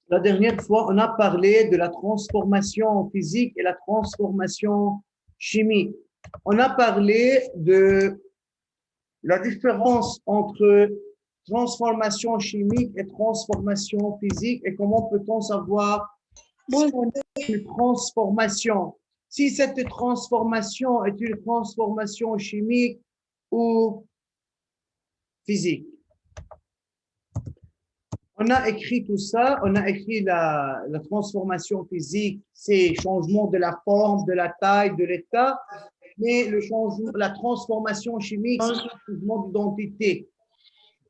La dernière fois, on a parlé de la transformation physique et la transformation chimique. On a parlé de la différence entre transformation chimique et transformation physique et comment peut-on savoir si on a une transformation, si cette transformation est une transformation chimique ou physique. On a écrit tout ça, on a écrit la transformation physique, c'est changement de la forme, de la taille, de l'état, mais le changement, la transformation chimique, c'est changement d'identité.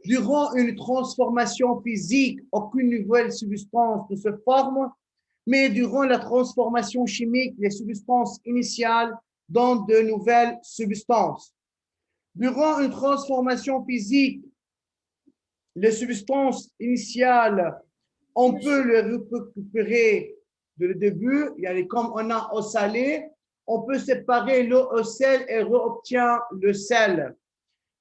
Durant une transformation physique, aucune nouvelle substance ne se forme, mais durant la transformation chimique, les substances initiales donnent de nouvelles substances. Durant une transformation physique, les substances initiales, on peut les récupérer de le début, comme on a eau salée, on peut séparer l'eau au sel et réobtient le sel.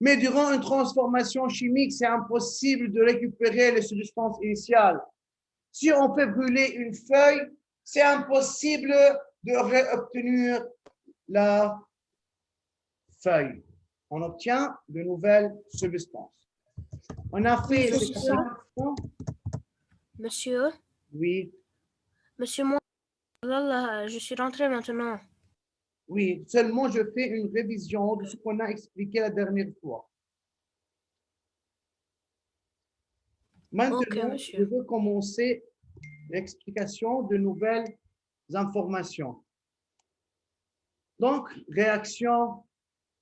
Mais durant une transformation chimique, c'est impossible de récupérer les substances initiales. Si on fait brûler une feuille, c'est impossible de réobtenir la feuille. On obtient de nouvelles substances. On a fait... Monsieur, Oui. Monsieur, moi, je suis rentré maintenant. Oui, seulement je fais une révision de ce qu'on a expliqué la dernière fois. Maintenant, je veux commencer l'explication de nouvelles informations. Donc, réaction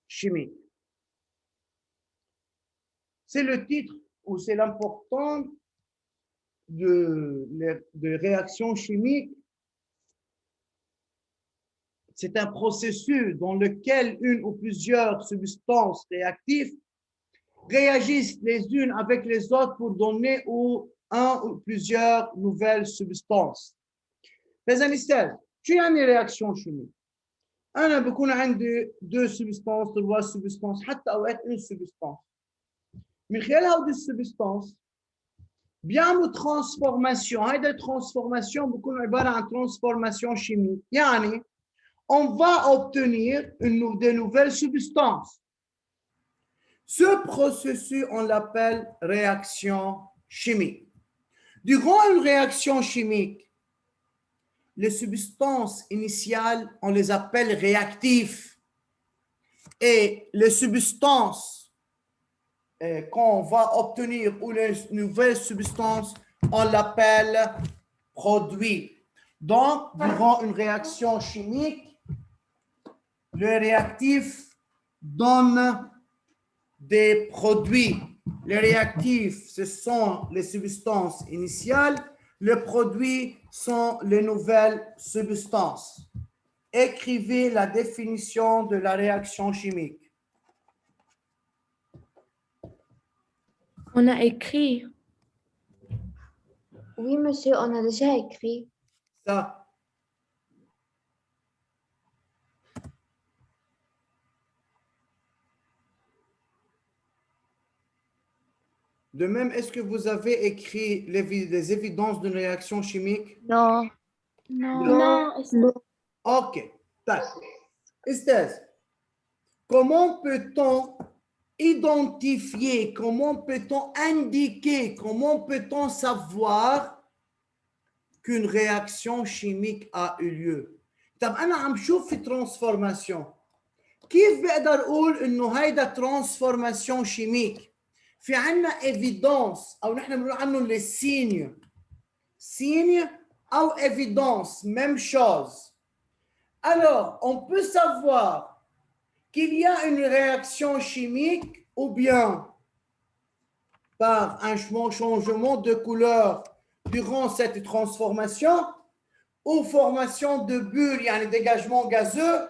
chimique. C'est le titre ou c'est l'important de réaction chimique. C'est un processus dans lequel une ou plusieurs substances réactives réagissent les unes avec les autres pour donner un ou plusieurs nouvelles substances. Les أستاذ شو يعني réaction chimique؟ أنا بكون عندي deux substances, trois substances, حتى أوقات une substance. من خلال هذه السبستانس بيعملوا transformation. هيدا الترانسفورماسيون بكون عبارة عن transformation chimique. يعني on va obtenir de nouvelles substances. Ce processus, on l'appelle réaction chimique. Durant une réaction chimique, les substances initiales, on les appelle réactifs. Et les substances qu'on va obtenir ou les nouvelles substances, on l'appelle produit. Donc, durant une réaction chimique, le réactif donne des produits. Les réactifs, ce sont les substances initiales. Les produits sont les nouvelles substances. Écrivez la définition de la réaction chimique. On a écrit. Oui, monsieur, on a déjà écrit. Ça. De même, est-ce que vous avez écrit les évidences d'une réaction chimique? Non. Non. OK. Esther, comment peut-on identifier, comment peut-on indiquer, comment peut-on savoir qu'une réaction chimique a eu lieu؟ طب أنا عم شوف في transformation. كيف بقدر أقول إنه هيدا transformation chimique؟ في عنا évidence أو نحن بنقول عنه les signes. Signe ou évidence, même chose. Alors, on peut savoir qu'il y a une réaction chimique ou bien par un changement de couleur durant cette transformation ou formation de bulles, il y a un dégagement gazeux,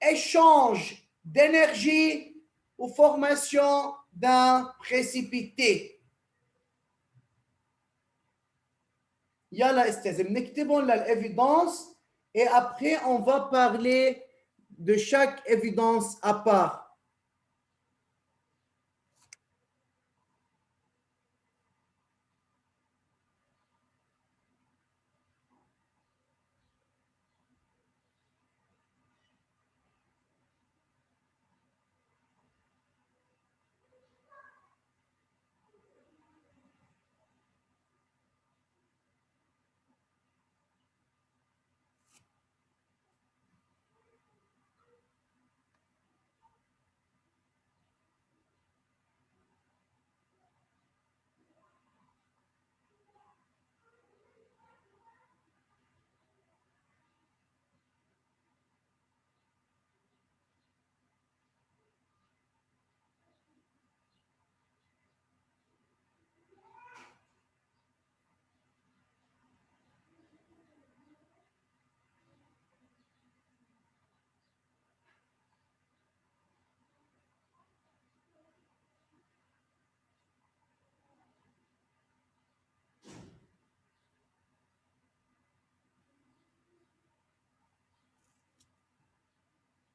échange d'énergie ou formation d'un précipité. يلا استاذ بنكتبهم l'évidence et après on va parler de chaque évidence à part.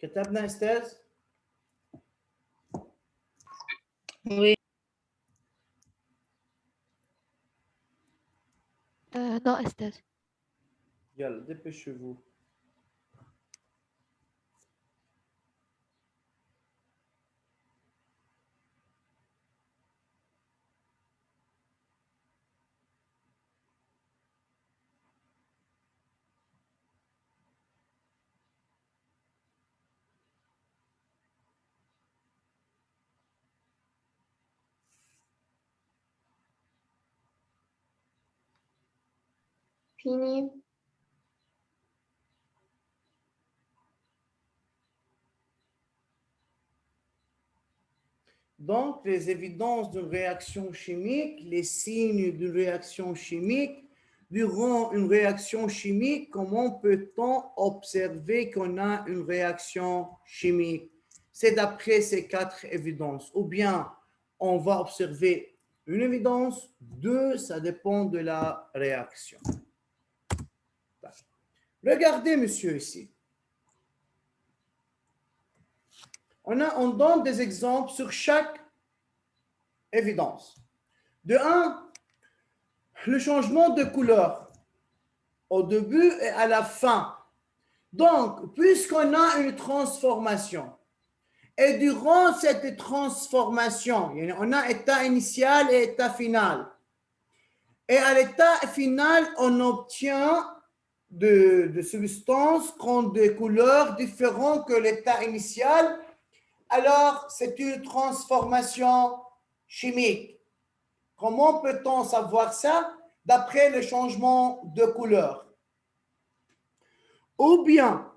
كتبنا أستاذ؟ Oui. Non, أستاذ. يلا dépêchez-vous. Fini. Donc, les évidences d'une réaction chimique, les signes d'une réaction chimique. Durant une réaction chimique, comment peut-on observer qu'on a une réaction chimique? C'est d'après ces 4 évidences. Ou bien, on va observer une évidence, 2, ça dépend de la réaction. Regardez, monsieur, ici. On donne des exemples sur chaque évidence. De 1, le changement de couleur au début et à la fin. Donc, puisqu'on a une transformation, et durant cette transformation, on a état initial et état final. Et à l'état final, on obtient de substances qui ont des couleurs différentes que l'état initial. Alors, c'est une transformation chimique. Comment peut-on savoir ça? D'après le changement de couleur. Ou bien,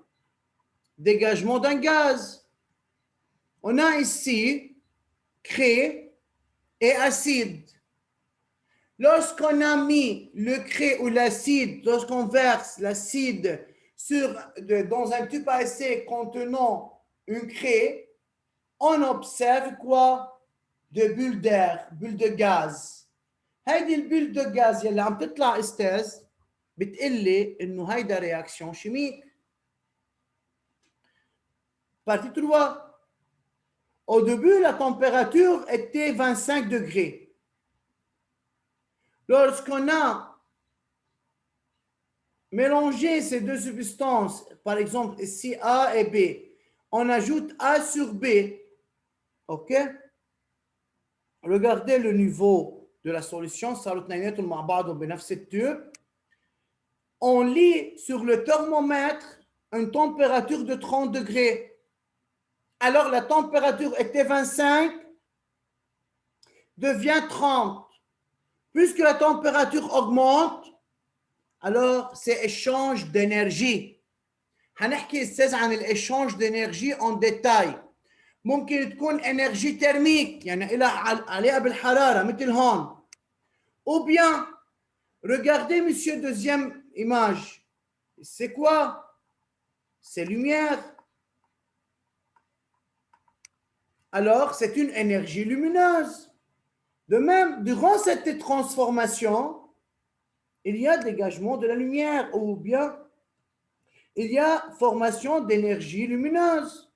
dégagement d'un gaz. On a ici craie et acide. Lorsqu'on a mis le craie ou l'acide, lorsqu'on verse l'acide dans un tube à essai contenant une craie, on observe quoi? De bulles d'air, bulles de gaz. هيدي البول de gaz يلي عم تطلع استاذ بتقلي انه هيدا رياكسيون شيميك. Partie 3. Au début, la température était 25 degrés. Lorsqu'on a mélangé ces deux substances, par exemple ici A et B, on ajoute A sur B. OK? Regardez le niveau de la solution. On lit sur le thermomètre une température de 30 degrés. Alors la température était 25, devient 30. Puisque la température augmente, alors c'est échange d'énergie. هنحكي استاذ عن l'échange d'énergie en détail. ممكن تكون énergie thermique يعني لها علاقة بالحرارة مثل هون. Ou bien, regardez monsieur deuxième image. C'est quoi? C'est lumière. Alors, c'est une énergie lumineuse. De même, durant cette transformation, il y a dégagement de la lumière ou bien il y a formation d'énergie lumineuse.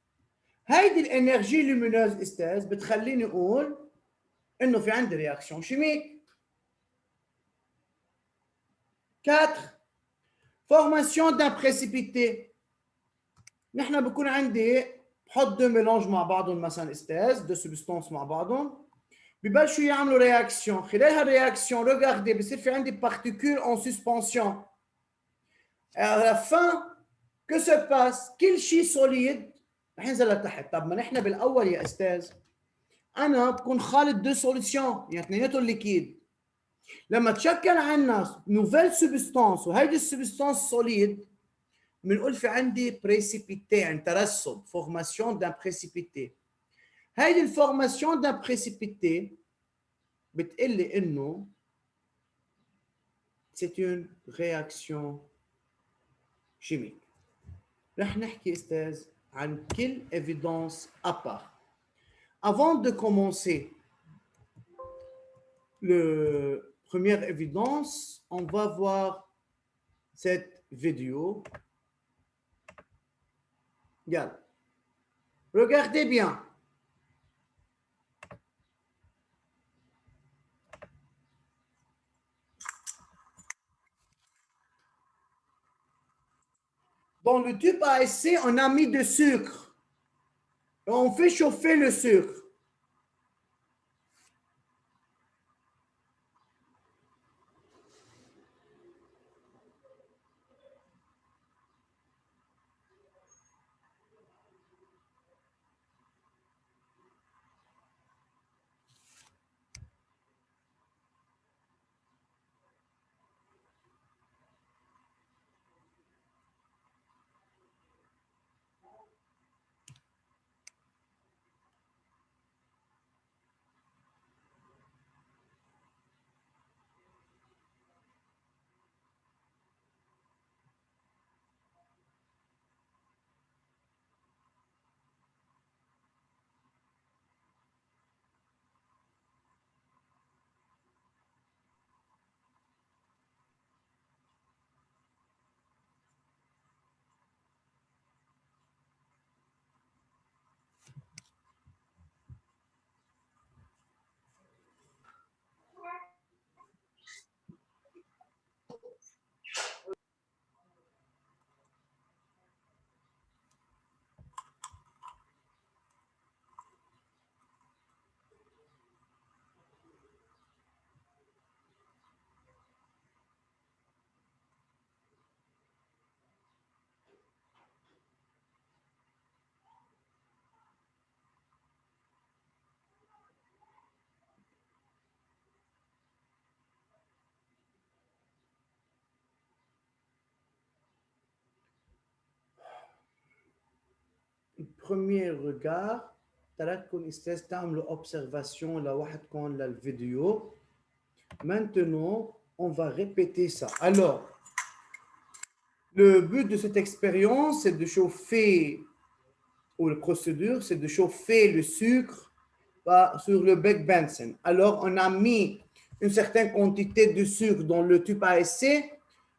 هيدي الانرجي lumineuse استاذ بتخليني اقول انه في عندي رياكشن شيميك. 4. Formation d'un précipité. نحن بكون عندي بحط دو ميلانج مع بعضهم مثلا استاذ دو سبستانس مع بعضهم ببلشوا يعملوا رياكسيون. خلال هالرياكسيون regardez بصير في عندي particules en suspension. À la fin, que se passe? كل شيء solide رح ينزل لتحت. طب ما نحن بالاول يا استاذ انا بكون خالط دو سوليسيون يعني اثنيناتهم ليكيد. لما تشكل عنا نوفيل سبستانس وهيدي السبستانس سوليد بنقول في عندي بريسيبيتي يعني ترسب فورماسيون دان بريسيبيتي. هيدي الفورماسيون دان بريسيبيتي بتقلي انه c'est une réaction chimique. رح نحكي استاذ عن كل évidence à part. Avant de commencer le première évidence, on va voir cette vidéo. Regarde. Regardez bien. Dans le tube à essai, on a mis du sucre. Et on fait chauffer le sucre. Premier regard, تركوا الاستاذ تعملوا observation لوحدكم للفيديو. Maintenant, on va répéter ça. Alors, le but de cette expérience, c'est de chauffer, ou la procédure, c'est de chauffer le sucre sur le bec Bunsen. Alors, on a mis une certaine quantité de sucre dans le tube à essai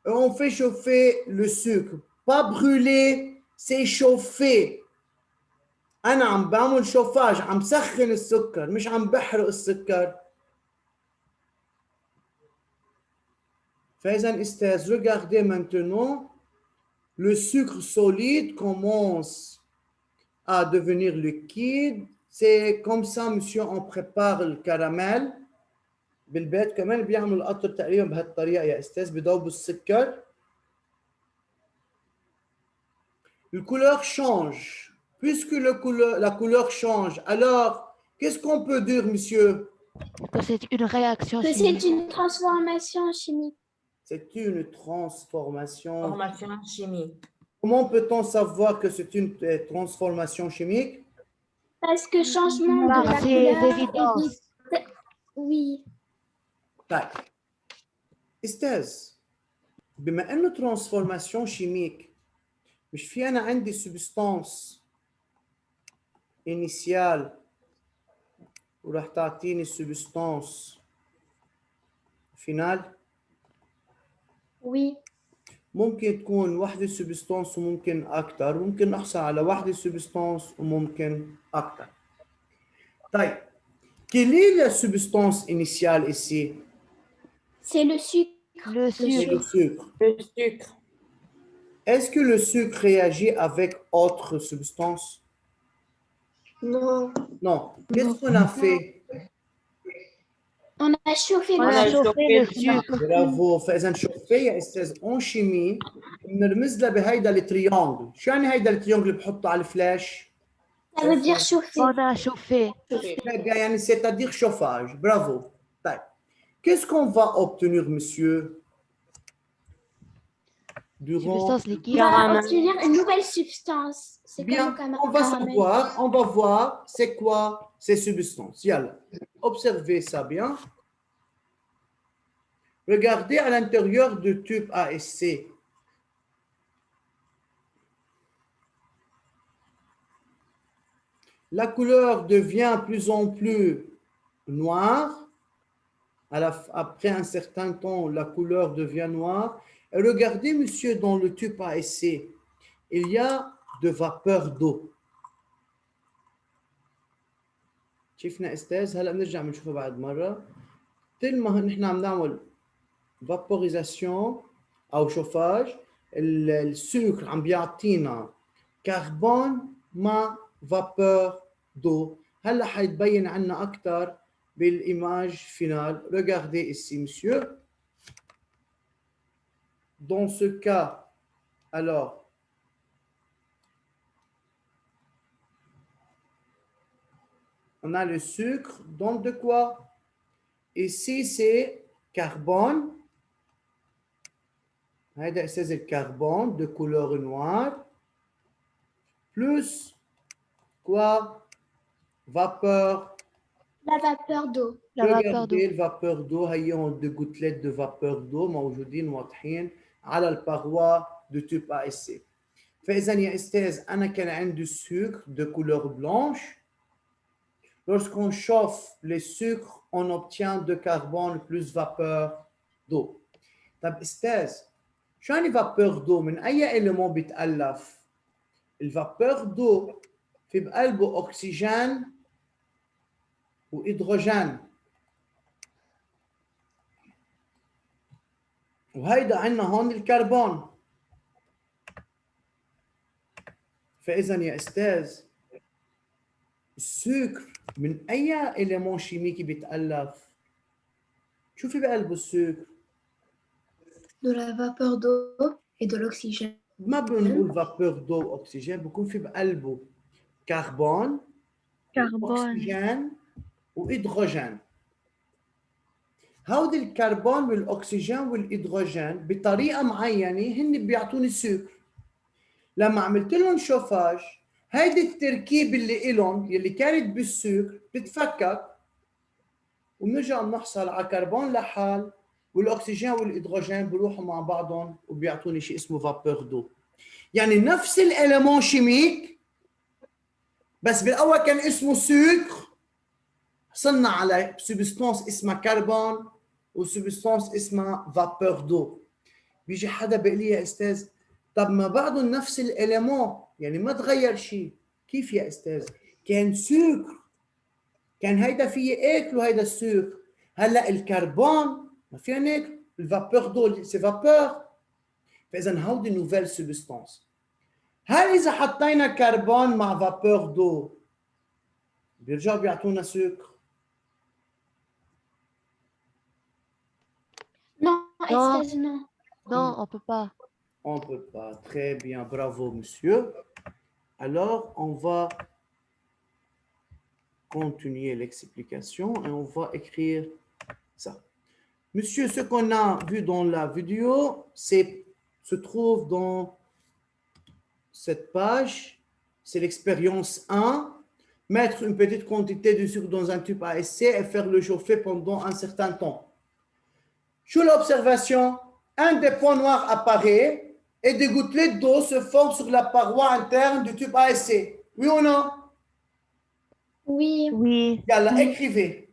et on fait chauffer le sucre. Pas brûler, c'est chauffer. أنا عم بعمل شوفاج عم سخن السكر مش عم بحرق السكر. فإذا أستاذ regardez maintenant le sucre solide commence à devenir liquide. C'est comme ça monsieur on prépare الكراميل بالبيت كمان بيعملوا القطر تقريبا بهالطريقة يا أستاذ بيضربوا السكر. La couleur change. Puisque la couleur change, alors, qu'est-ce qu'on peut dire, monsieur? Que c'est une réaction Que chimique. c'est une transformation chimique. C'est une transformation. Formation chimique. Comment peut-on savoir que c'est une transformation chimique? Parce que changement Par de la ces couleur évidences. Oui. طيب استاذ بما انه transformation chimique مش في انا عندي substance initiale وراح تعطيني substance finale. Oui. ممكن تكون وحدة سبستانس وممكن أكثر، ممكن نحصل على وحدة سبستانس وممكن أكثر. طيب، quelle est la substance initiale ici? C'est le sucre. Le C'est sucre. le sucre. Le sucre. Est-ce que le sucre réagit avec autre substance? Non. Non. Qu'est-ce qu'on a fait? On a chauffé On le a sucre. chauffé le sucre. برافو. فإذا شوفي يا أستاذ en شيمي بنرمز لها بهيدا التريانجل. شو يعني هيدا التريانجل اللي بحطه على الفلاش؟ Ça veut dire chauffer. On a chauffé. Très bien, يعني c'est-à-dire chauffage. Bravo. طيب. Qu'est-ce qu'on va obtenir, monsieur? Durant... Substance On liquide. va obtenir une nouvelle substance. C'est Bien, comme on va savoir, on va voir c'est quoi ces substances. Yalla. Observez ça bien. Regardez à l'intérieur du tube ASC. La couleur devient plus en plus noire. Après un certain temps, la couleur devient noire. Et regardez, monsieur, dans le tube ASC, il y a de vapeur d'eau. شفنا استاذ هلا بنرجع بنشوفها بعد مره. مثل ما نحن عم نعمل فابوريزاسيون او شوفاج، السكر عم بيعطينا كربون مع فابور دو. هلا حيتبين عنا اكثر بالايماج فينال. Regardez ici monsieur. Dans ce cas, alors on a le sucre, donc de quoi? Ici c'est carbone. C'est le carbone de couleur noire. Plus quoi? Vapeur. La vapeur d'eau. La vapeur d'eau. Regardez le vapeur d'eau. هي deux gouttelettes de vapeur d'eau موجودين واضحين على الparoi de tube ASC. فإذا يا أستاذ أنا كان عندي sucre de couleur blanche. Lorsqu'on chauffe les sucres, on obtient de carbone plus vapeur d'eau. طب أستاذ شو يعني vapeur d'eau؟ من أي élément بيتألف؟ الفابور دو في بقلبه أكسجين وهيدروجين، وهيدا عندنا هون الكربون. فإذا يا أستاذ السكر من أي إليمون شيميكي بيتألف؟ شو في بقلبه السكر؟ De la vapeur d'eau et de l'oxygène. ما بنقول فابور دو أكسجين، بكون في بقلبه كربون، أكسجين وهيدروجين. هودي الكربون والأكسجين والهيدروجين بطريقة معينة هن بيعطوني السكر. لما عملت لهم شوفاج هيدي التركيب اللي إلهم يلي كانت بالسكر بتتفكك، وبنرجع بنحصل على كربون لحال، والأكسجين والهيدروجين بيروحوا مع بعضهم وبيعطوني شيء اسمه فابور دو. يعني نفس الإليمون شيميك بس بالأول كان اسمه سكر، حصلنا على سبستانس اسمها كربون وسبستانس اسمها فابور دو. بيجي حدا بيقول لي يا استاذ طب ما بعضهم نفس الاليمون يعني ما تغير شيء. كيف يا استاذ؟ كان سكر، كان هيدا فيه اكل وهيدا السكر. هلا الكربون ما فيها ناكل، الفابور دو سي فابور. فاذا هودي نوفيل سبستانس. هل اذا حطينا كربون مع فابور دو بيرجعوا بيعطونا سكر؟ Non, Non. Estelle, non. Non, on peut pas. On ne peut pas. Très bien, bravo monsieur. Alors, on va continuer l'explication et on va écrire ça. Monsieur, ce qu'on a vu dans la vidéo, se trouve dans cette page. C'est l'expérience 1. Mettre une petite quantité de sucre dans un tube à essai et faire le chauffer pendant un certain temps. Sur l'observation, un des points noirs apparaît et des gouttelettes d'eau se forment sur la paroi interne du tube à essai. Oui ou non? Oui. Oui. Yalla, écrivez.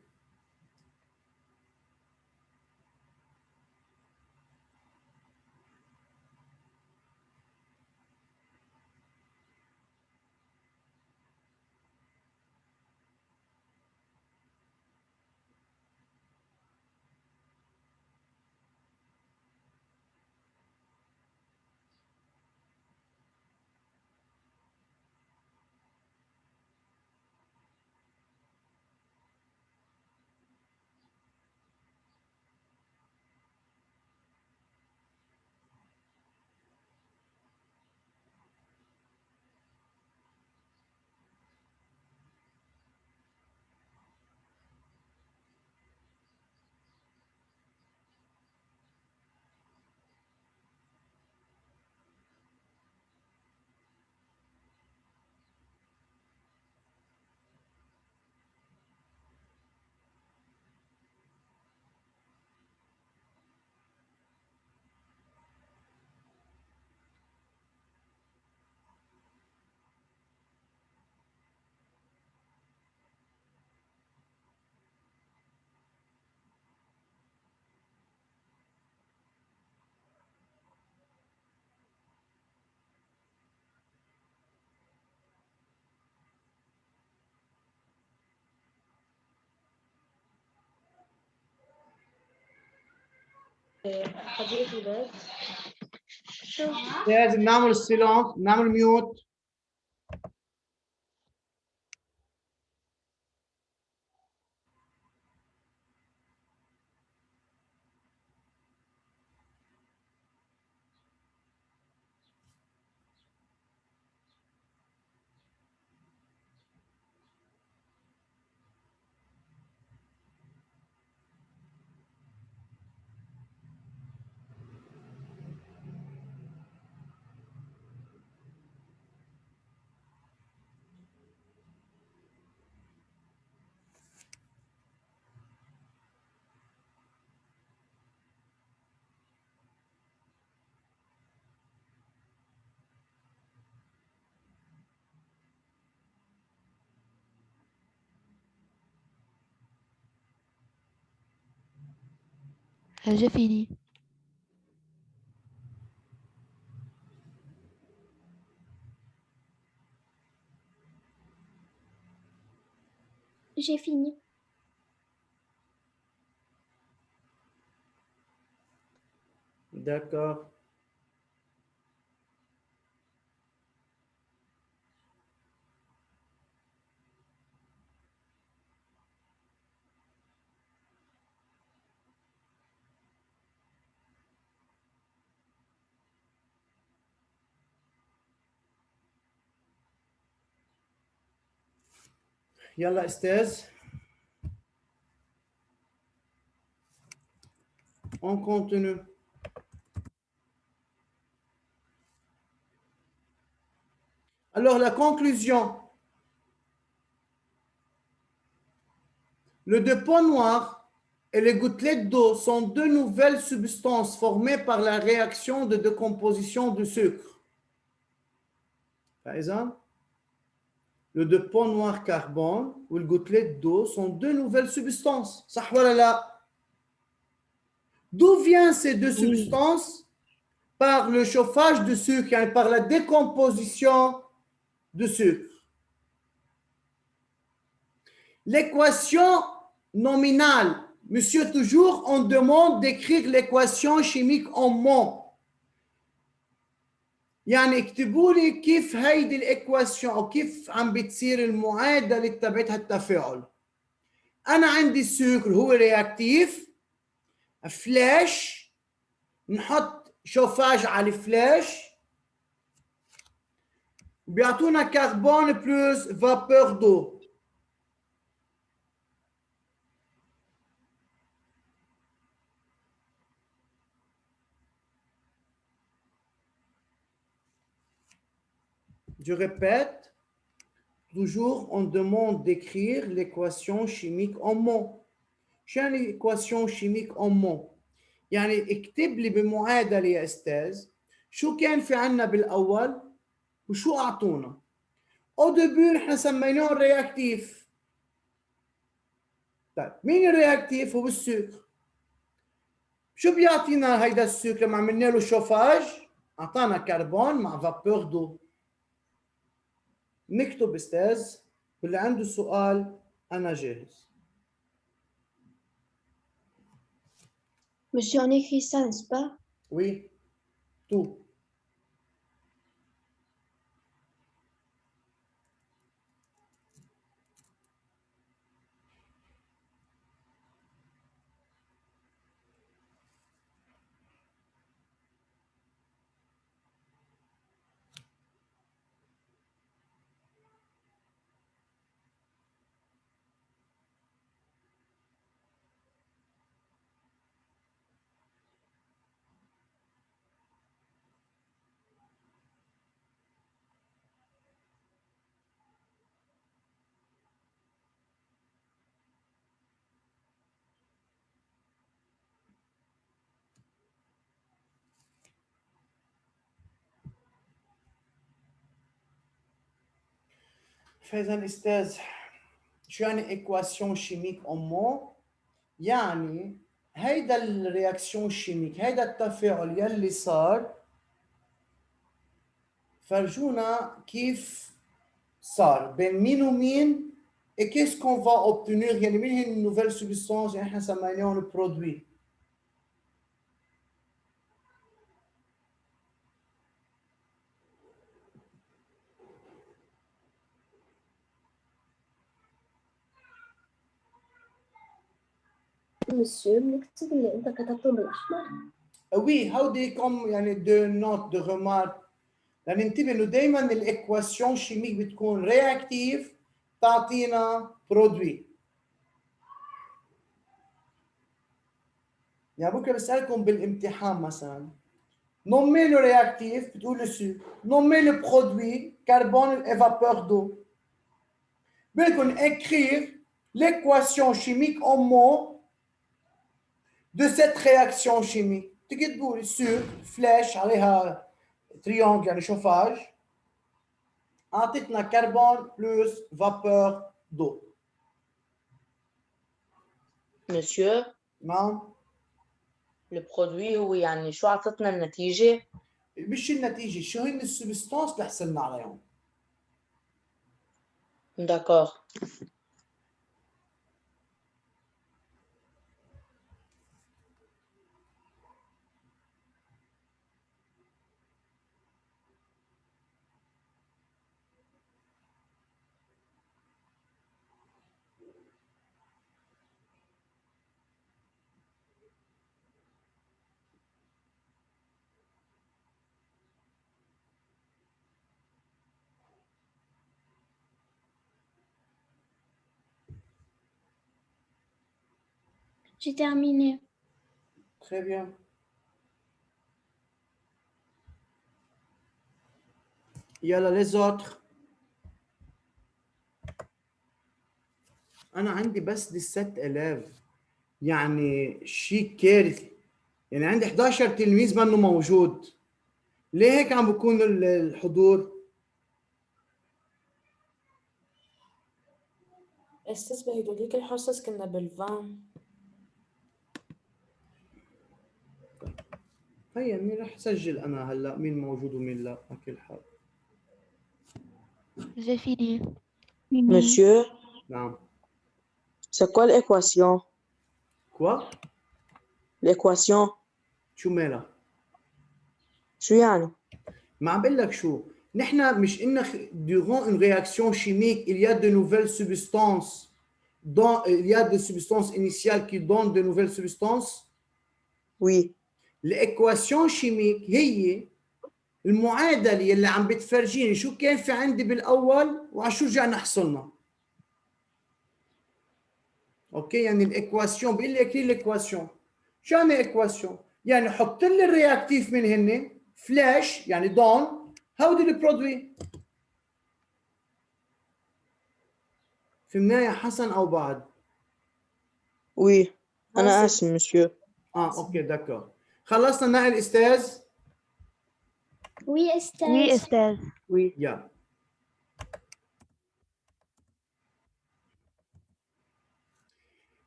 حديقة ولاد. لازم نعمل silence نعمل mute. J'ai fini. J'ai fini. D'accord. يلا استاذ. On continue. Alors, la conclusion. Le dépôt noir et les gouttelettes d'eau sont deux nouvelles substances formées par la réaction de décomposition du sucre. Par exemple, le dépôt noir carbone ou les gouttelettes d'eau sont deux nouvelles substances. صح ولا لا? D'où viennent ces deux substances? Par le chauffage du sucre et par la décomposition du sucre. L'équation nominale. Monsieur, toujours, on demande d'écrire l'équation chimique en mots. يعني اكتبوا لي كيف هيدي الايكواسيون او كيف عم بتصير المعادله تبعت هالتفاعل. انا عندي السكر هو رياكتيف فلاش، نحط شوفاج على الفلاش بيعطونا كربون بلس فابور دو. Je répète, toujours on demande d'écrire l'équation chimique en mots. شو يعني l'équation chimique en mots؟ يعني اكتب لي بمعادلة يا أستاذ شو كان في عنا بالأول وشو أعطونا. au début نحن سميناه الرياكتيف. طيب مين الرياكتيف؟ هو السكر. شو بيعطينا هيدا السكر لما عملنا له شوفاج؟ أعطانا كربون مع فابور دو. نكتب أستاذ، واللي عنده سؤال أنا جاهز. Monsieur, on écrit ça, n'est-ce pas? Oui, tout. فإذا أستاذ شو يعني إيكواسيون شيميك en mots؟ يعني هيدا الرياكسيون شيميك، هيدا التفاعل يلي صار فرجونا كيف صار بين مين ومين et qu'est-ce qu'on va obtenir. يعني مين هي النوفيل سبستانس اللي احنا سميناهم البرودوي. monsieur بنكتب اللي انت كتبته بالاحمر. Oui, هودي كم يعني دو نوت دو ريمارك. لننتبه انه دائما الايكواسيون شيميك بتكون رياكتيف تعطينا برودوي. يعني بكره بسالكم بالامتحان مثلا nommez le réactif بتقول dessus nommez le produit carbone et vapeur d'eau. بدكم écrire l'équation chimique en mots de cette réaction chimique. تيجي تقولي sucre فلاش عليها triangle يعني شوفاج اعطتنا كربون بلس vapeur d'eau. Monsieur, نعم. le produit هو يعني شو عطتنا النتيجة؟ مش النتيجه، شو هن السبستانس اللي حصلنا عليهم. D'accord. J'ai terminé. Très bien. يلا les autres. أنا عندي بس دي 7000 يعني شيء كارثي. يعني عندي 11 تلميذ منه موجود. ليه هيك عم بكون الحضور؟ استاذ بهدوليك الحصص كنا بالفان. هيا اني رح سجل انا هلا مين موجود ومين لا على كل حال. J'ai fini. Monsieur, نعم. c'est quoi l'équation? كوا؟ L'équation, شو مالها؟ شو يعني؟ ما عم بقول لك شو، نحن مش إن durant une réaction chimique il y a de nouvelles substances il y a des substances initiales qui donnent de nouvelles substances. Oui. l'équation chimique هي المعادله اللي عم بتفرجيني شو كان في عندي بالاول وعلى شو رجعنا حصلنا. اوكي يعني الايكواسيون بيقول لي اكيد الايكواسيون. شو يعني ايكواسيون؟ يعني حط لي الرياكتيف من هن فلاش يعني دون هودي البرودوي. فهمنا يا حسن او بعد؟ Oui. أنا آسف monsieur. اوكي داكور. خلصنا نائل استاذ؟ Oui, Estelle. Oui, Estelle. Oui. يلا.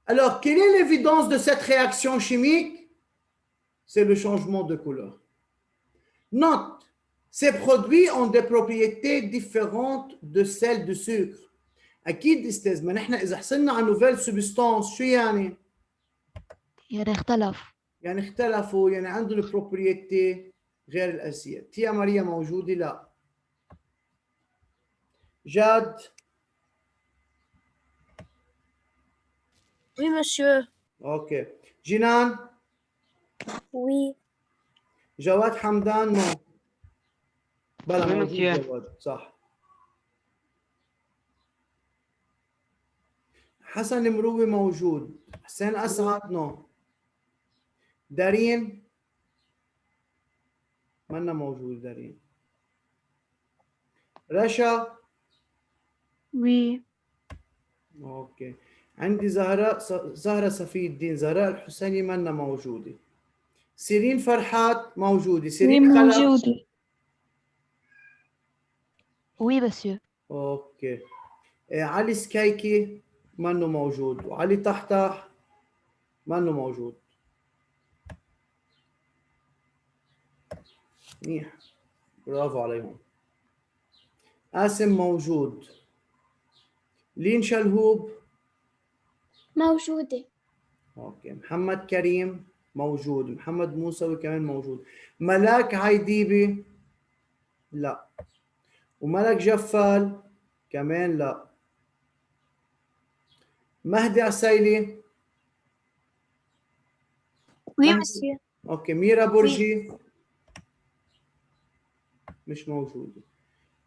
Alors, quelle est l'évidence de cette réaction chimique? C'est le changement de couleur. Note, ces produits ont des propriétés différentes de celles du sucre. أكيد أستاذ ما نحن إذا حصلنا على نوفيل سبستانس شو يعني؟ يعني اختلف. يعني اختلفوا يعني عندهم بروبريتي غير الأساسية. تيا ماريا موجودة؟ لا. جاد؟ Oui, monsieur. أوكي. جنان؟ Oui. جواد حمدان؟ نو. بلا Oui, موجود monsieur. جواد صح. حسن المروي موجود. حسين أسعد؟ نو. دارين؟ منا موجود دارين. رشا؟ Oui. اوكي. عندي زهرة صفي الدين، زهراء الحسيني منا موجودة. سيرين فرحات موجودة. سيرين خلف؟ Oui, monsieur. اوكي. علي سكايكي منه موجود، وعلي طحطح منه موجود. منيح برافو عليهم. قاسم موجود. لين شلهوب موجودة. اوكي. محمد كريم موجود. محمد موسوي كمان موجود. ملاك عيديبي لا. وملك جفال كمان لا. مهدي عسيلي Oui, monsieur. اوكي ميرا برجي مش موجودة.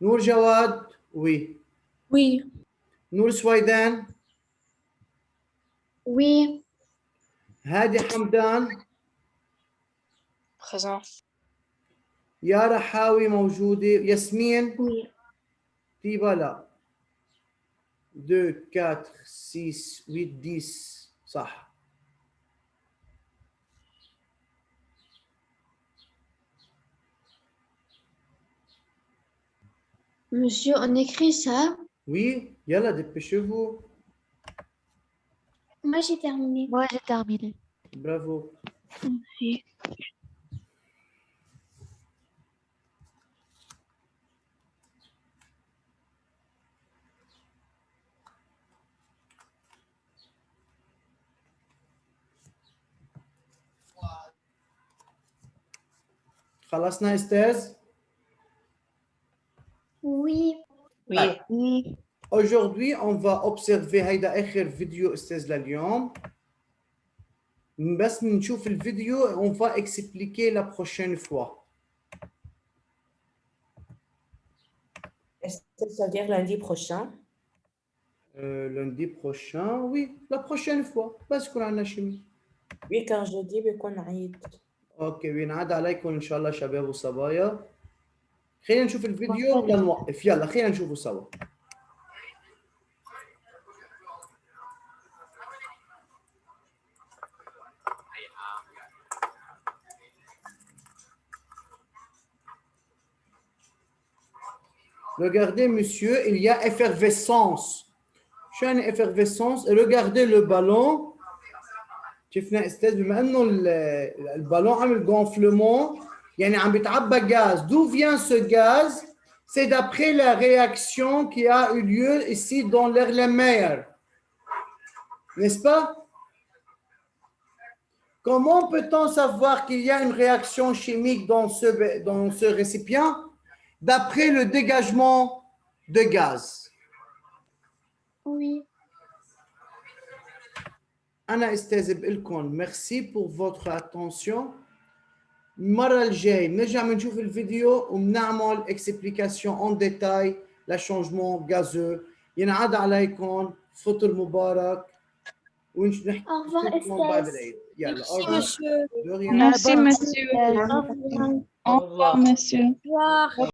نور جواد وي. Oui. نور سويدان. Oui. هادي حمدان. Présent. يارا حاوي موجودة. ياسمين. Oui. تيبا لا. 2 4 6 8 10 صح. Monsieur, on écrit ça. Oui, يلا dépêchez-vous. Moi, j'ai terminé. Moi, j'ai terminé. Bravo. Oui. خلصنا استاذ؟ Oui. Oui. Oui. Aujourd'hui, on va observer هيدا آخر فيديو استاذ لليوم. بس نشوف الفيديو on va expliquer la prochaine fois. Est-ce que ça veut dire lundi prochain? Lundi prochain, oui, la prochaine fois. بس يكون عندنا شيء. Oui, car jeudi بيكون عيد. اوكي بينعاد عليكم ان شاء الله شباب وصبايا. خلينا نشوف الفيديو ولنوقف. يلا خلينا نشوفه سوا. Regardez, monsieur, il y a effervescence. شو يعني effervescence? Regardez le ballon. شفنا استاذ بما انه البالون عمل gonflement يعني عم بيتعبى gaz. D'où vient ce gaz? C'est d'après la réaction qui a eu lieu ici dans l'Erlenmeyer. N'est-ce pas? Comment peut-on savoir qu'il y a une réaction chimique dans ce récipient? D'après le dégagement de gaz. Oui. أنا أستاذ بقلكم merci pour votre attention. المرة الجاي نرجع بنشوف الفيديو وبنعمل explication en détail le changement gazeux. ينعاد عليكم فطر مبارك ونحكي Au revoir, بعد Estelle. العيد. يلا Merci, monsieur. De rien. Merci, Bonne monsieur. fête. Au revoir. Au revoir, monsieur. Au revoir.